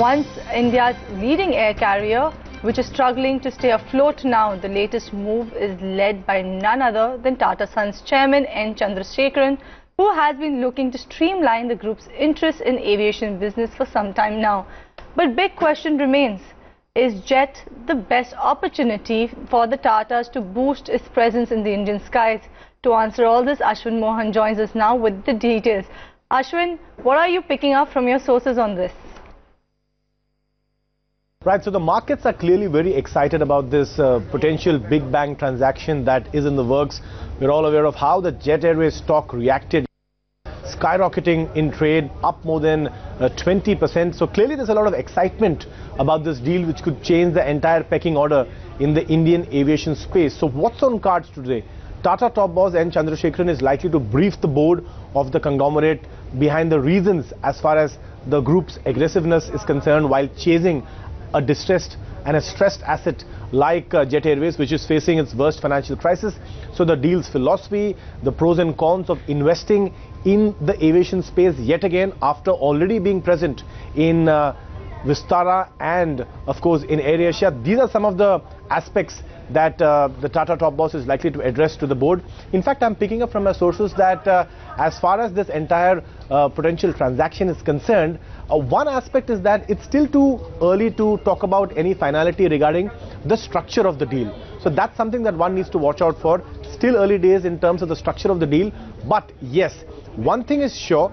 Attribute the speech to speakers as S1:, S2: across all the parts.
S1: Once India's leading air carrier, which is struggling to stay afloat now, the latest move is led by none other than Tata Sons chairman N. Chandrasekaran, who has been looking to streamline the group's interest in aviation business for some time now. But big question remains, is Jet the best opportunity for the Tatas to boost its presence in the Indian skies? To answer all this, Ashwin Mohan joins us now with the details. Ashwin, what are you picking up from your sources on this?
S2: Right, so the markets are clearly very excited about this potential big bang transaction that is in the works. We're all aware of how the Jet Airways stock reacted, skyrocketing in trade, up more than 20%. So clearly there's a lot of excitement about this deal which could change the entire pecking order in the Indian aviation space. So what's on cards today? Tata top boss N. Chandrasekaran is likely to brief the board of the conglomerate behind the reasons as far as the group's aggressiveness is concerned while chasing a distressed and a stressed asset like Jet Airways, which is facing its worst financial crisis. So the deal's philosophy, the pros and cons of investing in the aviation space yet again after already being present in Vistara and of course in AirAsia. These are some of the aspects that the Tata top boss is likely to address to the board. In fact, I'm picking up from my sources that as far as this entire potential transaction is concerned, one aspect is that it's still too early to talk about any finality regarding the structure of the deal. So that's something that one needs to watch out for. Still early days in terms of the structure of the deal. But yes, one thing is sure,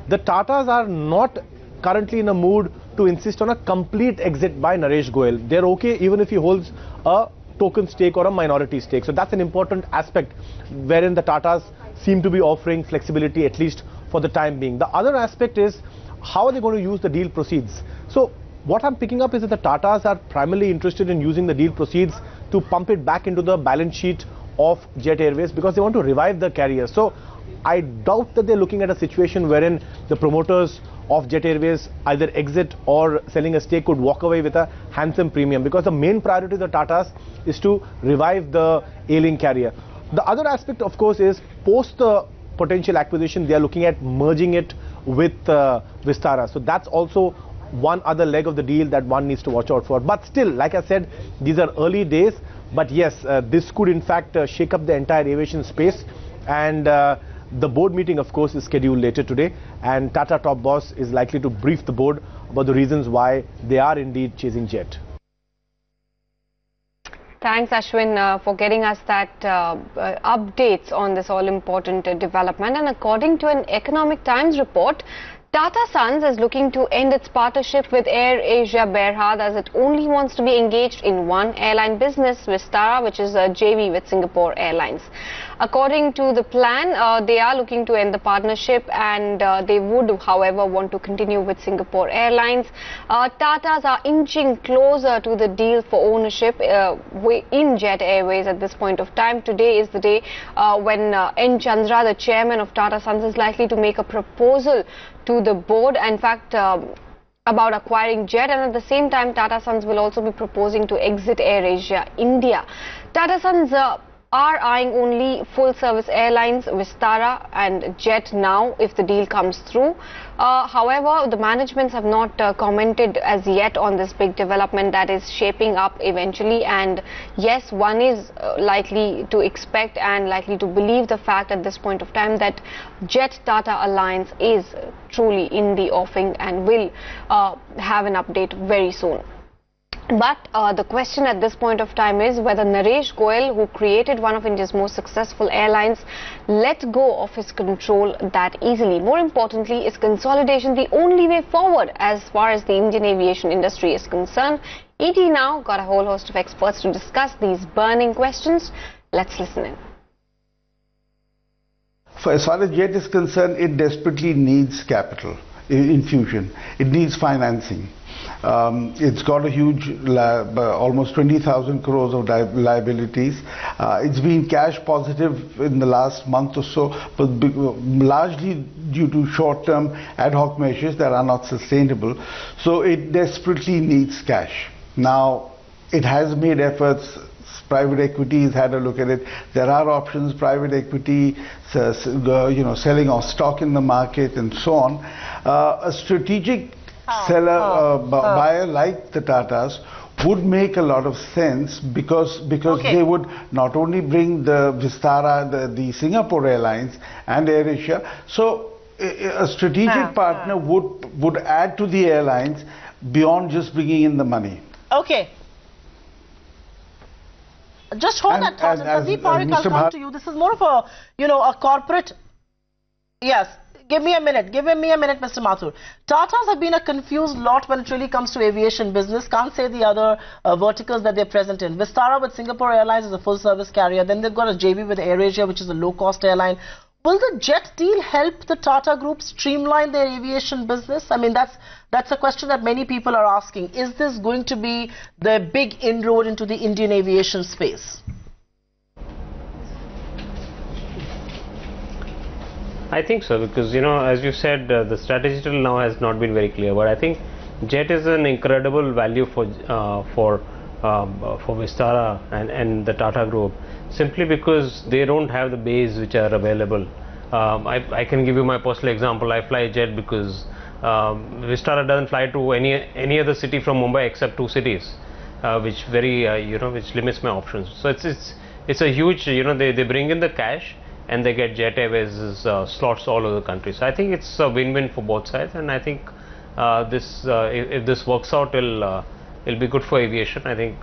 S2: the Tatas are not currently in a mood to insist on a complete exit by Naresh Goyal. They're okay even if he holds a token stake or a minority stake. So that's an important aspect wherein the Tatas seem to be offering flexibility, at least for the time being. The other aspect is how are they going to use the deal proceeds? So what I'm picking up is that the Tatas are primarily interested in using the deal proceeds to pump it back into the balance sheet of Jet Airways because they want to revive the carrier. So I doubt that they're looking at a situation wherein the promoters of Jet Airways either exit or selling a stake could walk away with a handsome premium, because the main priority of the Tatas is to revive the ailing carrier. The other aspect, of course, is post the potential acquisition, they are looking at merging it with Vistara. So that's also one other leg of the deal that one needs to watch out for. But still, like I said, these are early days. But yes, this could in fact shake up the entire aviation space. And the board meeting, of course, is scheduled later today. And Tata top boss is likely to brief the board about the reasons why they are indeed chasing Jet.
S3: Thanks, Ashwin, for getting us that updates on this all-important development. And according to an Economic Times report, Tata Sons is looking to end its partnership with AirAsia Berhad as it only wants to be engaged in one airline business, Vistara, which is a JV with Singapore Airlines. According to the plan, they are looking to end the partnership and they would, however, want to continue with Singapore Airlines. Tatas are inching closer to the deal for ownership in Jet Airways at this point of time. Today is the day when N. Chandra, the chairman of Tata Sons, is likely to make a proposal to the board, in fact, about acquiring Jet, and at the same time Tata Sons will also be proposing to exit AirAsia India. Tata Sons are eyeing only full-service airlines, Vistara and Jet now, if the deal comes through. However, the managements have not commented as yet on this big development that is shaping up eventually. And yes, one is likely to expect and likely to believe the fact at this point of time that Jet-Tata alliance is truly in the offing and will have an update very soon. But the question at this point of time is whether Naresh Goyal, who created one of India's most successful airlines, let go of his control that easily. More importantly, is consolidation the only way forward as far as the Indian aviation industry is concerned? ET Now got a whole host of experts to discuss these burning questions. Let's listen in.
S4: As far as Jet is concerned, it desperately needs capital infusion. It needs financing. It's got a huge, almost 20,000 crores of liabilities. It's been cash positive in the last month or so, but largely due to short-term ad hoc measures that are not sustainable. So it desperately needs cash. Now, it has made efforts. Private equity has had a look at it. There are options, private equity, selling off stock in the market and so on. A strategic buyer like the Tatas would make a lot of sense because they would not only bring the Vistara, the Singapore Airlines and AirAsia. So a strategic partner would add to the airlines beyond just bringing in the money.
S5: Okay. Just hold that thought. Sandeep Parekh, I'll come to you. This is more of a, a corporate. Yes. Give me a minute. Give me a minute, Mr. Mathur. Tatas have been a confused lot when it really comes to aviation business. Can't say the other verticals that they're present in. Vistara with Singapore Airlines is a full-service carrier. Then they've got a JV with AirAsia, which is a low-cost airline. Will the Jet deal help the Tata Group streamline their aviation business? I mean, that's a question that many people are asking. Is this going to be the big inroad into the Indian aviation space?
S6: I think so, because as you said, the strategy till now has not been very clear. But I think Jet is an incredible value for Vistara and the Tata Group, simply because they don't have the bays which are available. I can give you my personal example. I fly Jet because Vistara doesn't fly to any other city from Mumbai except 2 cities, which which limits my options. So it's a huge, they bring in the cash and they get Jet Airways slots all over the country. So I think it's a win-win for both sides, and I think if this works out, it'll be good for aviation. I think.